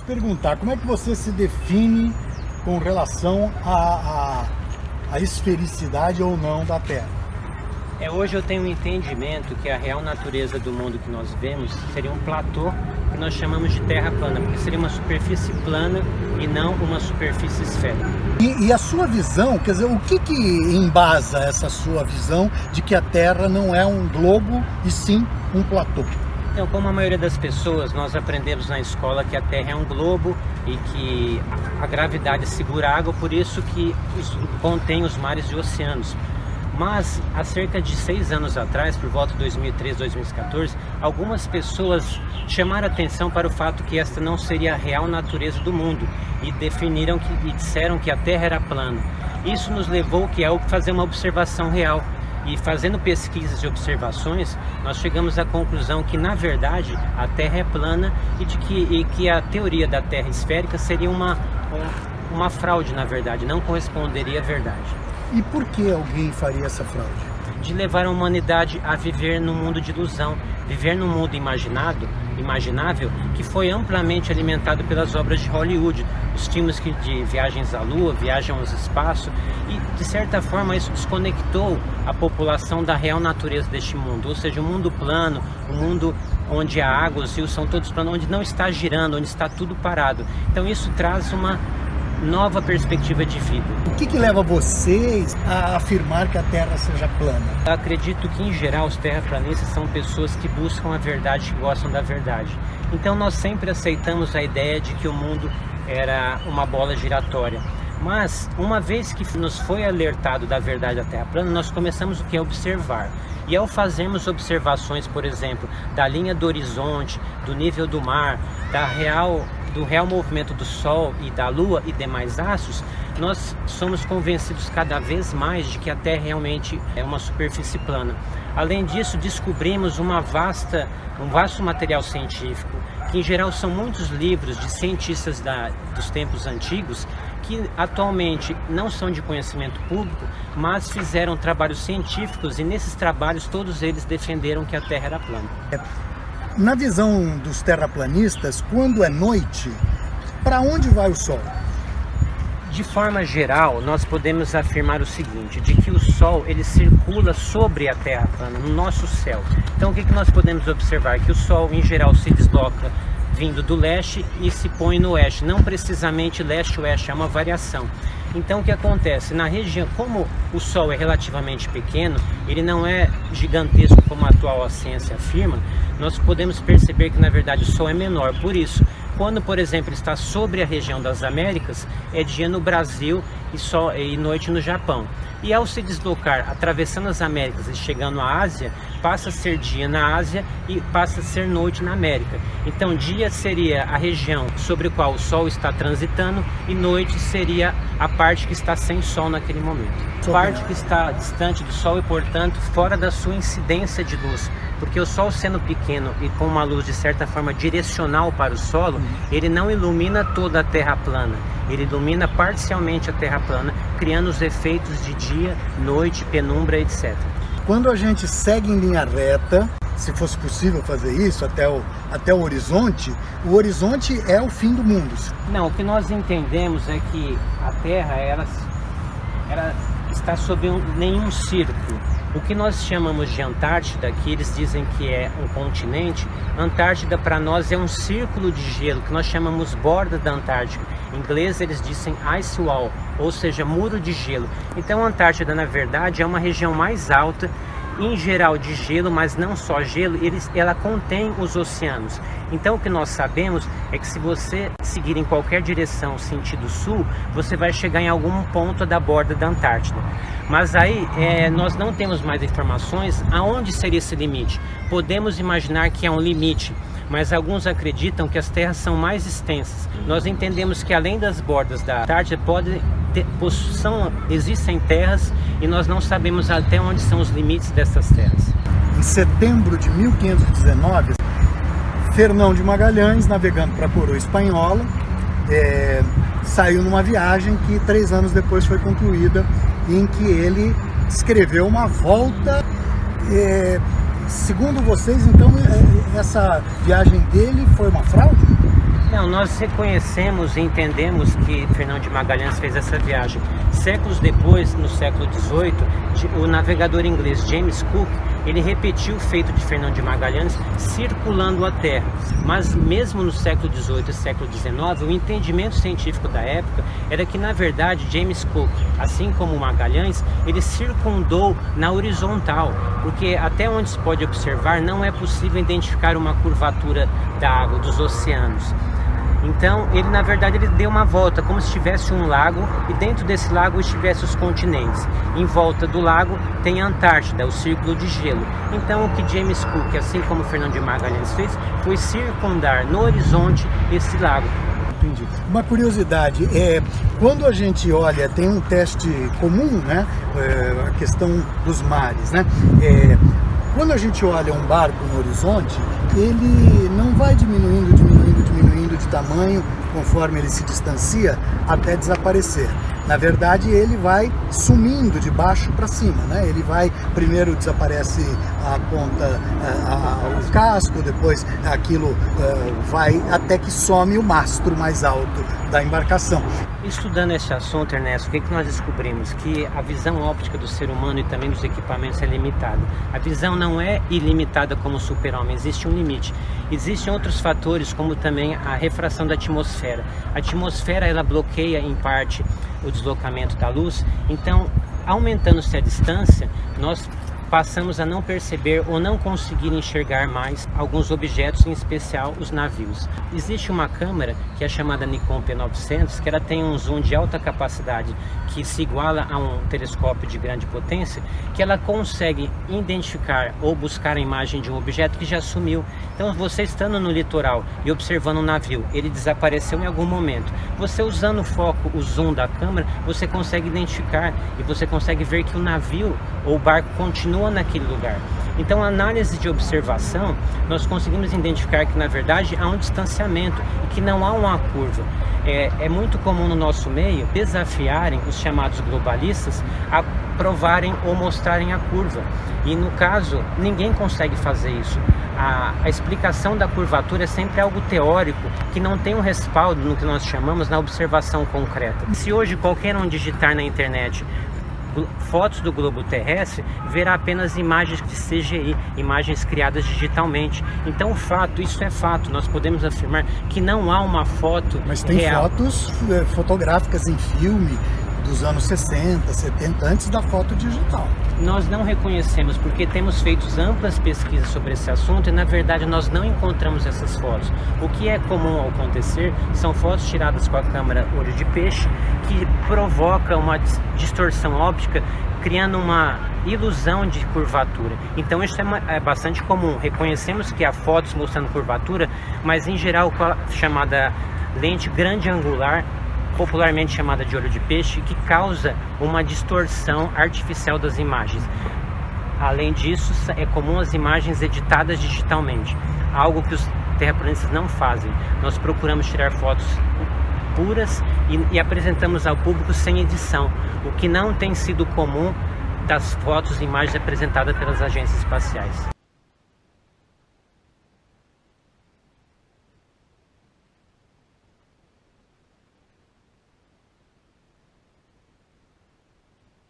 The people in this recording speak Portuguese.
perguntar, como é que você se define com relação à esfericidade ou não da Terra? Hoje eu tenho um entendimento que a real natureza do mundo que nós vemos seria um platô que nós chamamos de terra plana, porque seria uma superfície plana e não uma superfície esférica. E a sua visão, quer dizer, o que embasa essa sua visão de que a Terra não é um globo e sim um platô? Então, como a maioria das pessoas, nós aprendemos na escola que a Terra é um globo e que a gravidade segura a água, por isso que contém os mares e oceanos. Mas, há cerca de 6 anos atrás, por volta de 2013, 2014, algumas pessoas chamaram atenção para o fato que esta não seria a real natureza do mundo e disseram que a Terra era plana. Isso nos levou a fazer uma observação real. E fazendo pesquisas e observações, nós chegamos à conclusão que, na verdade, a Terra é plana e que a teoria da Terra esférica seria uma fraude, na verdade, não corresponderia à verdade. E por que alguém faria essa fraude? De levar a humanidade a viver num mundo de ilusão, viver num mundo imaginável, que foi amplamente alimentado pelas obras de Hollywood, os filmes de viagens à Lua, viagem ao espaço, e de certa forma isso desconectou a população da real natureza deste mundo, ou seja, um mundo plano, um mundo onde a água, os rios são todos planos, onde não está girando, onde está tudo parado. Então isso traz uma nova perspectiva de vida. O que leva vocês a afirmar que a Terra seja plana? Eu acredito que, em geral, os terraplanistas são pessoas que buscam a verdade, que gostam da verdade. Então nós sempre aceitamos a ideia de que o mundo era uma bola giratória. Mas, uma vez que nos foi alertado da verdade da Terra plana, nós começamos a observar. E ao fazermos observações, por exemplo, da linha do horizonte, do nível do mar, do real movimento do Sol e da Lua e demais astros, nós somos convencidos cada vez mais de que a Terra realmente é uma superfície plana. Além disso, descobrimos um vasto material científico, que em geral são muitos livros de cientistas dos tempos antigos, que atualmente não são de conhecimento público, mas fizeram trabalhos científicos, e nesses trabalhos todos eles defenderam que a Terra era plana. Na visão dos terraplanistas, quando é noite, para onde vai o Sol? De forma geral, nós podemos afirmar o seguinte, de que o Sol ele circula sobre a Terra plana, no nosso céu. Então o que nós podemos observar? Que o Sol em geral se desloca vindo do leste e se põe no oeste, não precisamente leste-oeste, é uma variação. Então o que acontece? Na região, como o Sol é relativamente pequeno, ele não é gigantesco como a atual ciência afirma, nós podemos perceber que na verdade o Sol é menor. Por isso, quando por exemplo está sobre a região das Américas, é dia no Brasil e noite no Japão. E ao se deslocar, atravessando as Américas e chegando à Ásia, passa a ser dia na Ásia e passa a ser noite na América. Então dia seria a região sobre a qual o Sol está transitando e noite seria a parte que está sem Sol naquele momento. A parte que está distante do Sol e, portanto, fora da sua incidência de luz. Porque o Sol sendo pequeno e com uma luz de certa forma direcional para o solo, ele não ilumina toda a Terra plana. Ele ilumina parcialmente a Terra plana, criando os efeitos de dia, noite, penumbra, etc. Quando a gente segue em linha reta, se fosse possível fazer isso até o horizonte é o fim do mundo. Não, o que nós entendemos é que a Terra ela está sob nenhum círculo. O que nós chamamos de Antártida, que eles dizem que é um continente, Antártida para nós é um círculo de gelo, que nós chamamos borda da Antártica. Em inglês eles dizem ice wall, ou seja, muro de gelo. Então a Antártida na verdade é uma região mais alta, em geral de gelo, mas não só gelo, ela contém os oceanos. Então o que nós sabemos é que se você seguir em qualquer direção sentido sul, você vai chegar em algum ponto da borda da Antártida. Mas aí nós não temos mais informações aonde seria esse limite. Podemos imaginar que é um limite, mas alguns acreditam que as terras são mais extensas. Nós entendemos que além das bordas da Antártida existem terras e nós não sabemos até onde são os limites dessas terras. Em setembro de 1519, Fernão de Magalhães, navegando para a coroa espanhola, saiu numa viagem que 3 anos depois foi concluída, em que ele escreveu uma volta. Segundo vocês, então, essa viagem dele foi uma fraude? Não, nós reconhecemos e entendemos que Fernão de Magalhães fez essa viagem. Séculos depois, no século XVIII, o navegador inglês James Cook, ele repetiu o feito de Fernão de Magalhães circulando a Terra. Mas mesmo no século XVIII e século XIX, o entendimento científico da época era que, na verdade, James Cook, assim como Magalhães, ele circundou na horizontal, porque até onde se pode observar não é possível identificar uma curvatura da água, dos oceanos. Então, ele na verdade ele deu uma volta, como se tivesse um lago e dentro desse lago estivesse os continentes. Em volta do lago tem a Antártida, o círculo de gelo. Então, o que James Cook, assim como Fernão de Magalhães fez, foi circundar no horizonte esse lago. Entendi. Uma curiosidade, quando a gente olha, tem um teste comum, né? A questão dos mares, né? Quando a gente olha um barco no horizonte, ele não vai diminuindo de tamanho conforme ele se distancia até desaparecer. Na verdade, ele vai sumindo de baixo para cima, né? Ele vai, primeiro desaparece a ponta, o casco, depois aquilo vai até que some o mastro mais alto da embarcação. Estudando esse assunto, Ernesto, o que nós descobrimos? Que a visão óptica do ser humano e também dos equipamentos é limitada. A visão não é ilimitada como o super-homem, existe um limite. Existem outros fatores, como também a refração da atmosfera. A atmosfera, ela bloqueia em parte o deslocamento da luz, então, aumentando-se a distância, nós passamos a não perceber ou não conseguir enxergar mais alguns objetos, em especial os navios. Existe uma câmera que é chamada Nikon P900, que ela tem um zoom de alta capacidade que se iguala a um telescópio de grande potência, que ela consegue identificar ou buscar a imagem de um objeto que já sumiu. Então, você estando no litoral e observando um navio, ele desapareceu em algum momento. Você usando o foco, o zoom da câmera, você consegue identificar e você consegue ver que o navio ou o barco continua naquele lugar. Então, a análise de observação, nós conseguimos identificar que, na verdade, há um distanciamento e que não há uma curva. É muito comum no nosso meio desafiarem os chamados globalistas a provarem ou mostrarem a curva. E, no caso, ninguém consegue fazer isso. A explicação da curvatura é sempre algo teórico, que não tem um respaldo no que nós chamamos na observação concreta. Se hoje qualquer um digitar na internet fotos do globo terrestre, verá apenas imagens de CGI, imagens criadas digitalmente. Então, isso é fato, nós podemos afirmar que não há uma foto Mas tem real. Fotos fotográficas em filme dos anos 60, 70, antes da foto digital. Nós não reconhecemos porque temos feito amplas pesquisas sobre esse assunto e, na verdade, nós não encontramos essas fotos. O que é comum acontecer são fotos tiradas com a câmera olho de peixe que provoca uma distorção óptica, criando uma ilusão de curvatura. Então, isso é bastante comum. Reconhecemos que há fotos mostrando curvatura, mas, em geral, com a chamada lente grande angular, popularmente chamada de olho de peixe, que causa uma distorção artificial das imagens. Além disso, é comum as imagens editadas digitalmente, algo que os terraplanistas não fazem. Nós procuramos tirar fotos puras e apresentamos ao público sem edição, o que não tem sido comum das fotos e imagens apresentadas pelas agências espaciais.